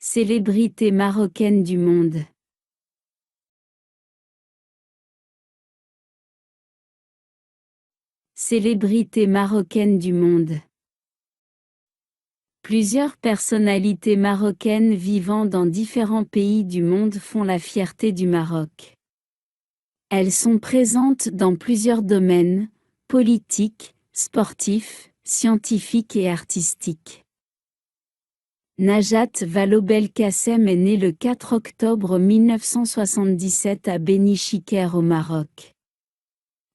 Célébrité marocaine du monde. Célébrité marocaine du monde. Plusieurs personnalités marocaines vivant dans différents pays du monde font la fierté du Maroc. Elles sont présentes dans plusieurs domaines, politiques, sportifs, scientifiques et artistiques. Najat Vallaud-Belkacem est née le 4 octobre 1977 à Beni Chiker au Maroc.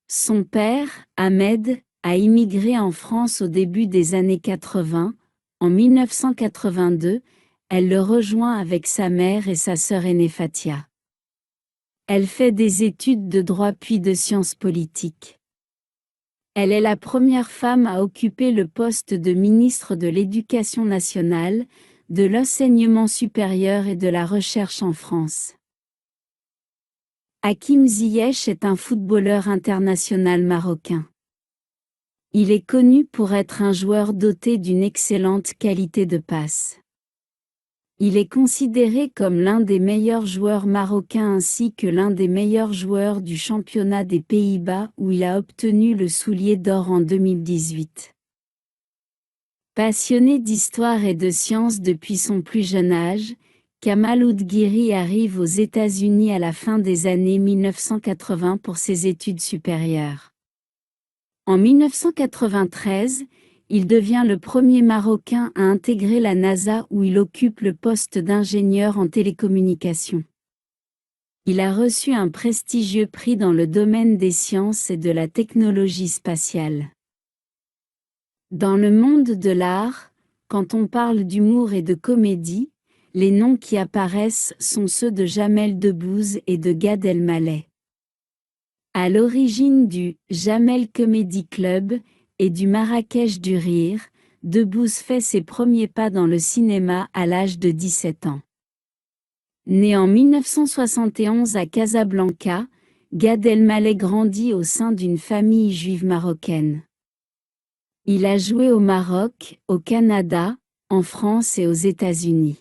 Son père, Ahmed, a immigré en France au début des années 80. En 1982, elle le rejoint avec sa mère et sa sœur aînée Fatia. Elle fait des études de droit puis de sciences politiques. Elle est la première femme à occuper le poste de ministre de l'Éducation nationale, de l'enseignement supérieur et de la recherche en France. Hakim Ziyech est un footballeur international marocain. Il est connu pour être un joueur doté d'une excellente qualité de passe. Il est considéré comme l'un des meilleurs joueurs marocains ainsi que l'un des meilleurs joueurs du championnat des Pays-Bas où il a obtenu le soulier d'or en 2018. Passionné d'histoire et de sciences depuis son plus jeune âge, Kamal Oudghiri arrive aux États-Unis à la fin des années 1980 pour ses études supérieures. En 1993, il devient le premier Marocain à intégrer la NASA où il occupe le poste d'ingénieur en télécommunications. Il a reçu un prestigieux prix dans le domaine des sciences et de la technologie spatiale. Dans le monde de l'art, quand on parle d'humour et de comédie, les noms qui apparaissent sont ceux de Jamel Debbouze et de Gad Elmaleh. À l'origine du Jamel Comedy Club et du Marrakech du Rire, Debbouze fait ses premiers pas dans le cinéma à l'âge de 17 ans. Né en 1971 à Casablanca, Gad Elmaleh grandit au sein d'une famille juive marocaine. Il a joué au Maroc, au Canada, en France et aux États-Unis.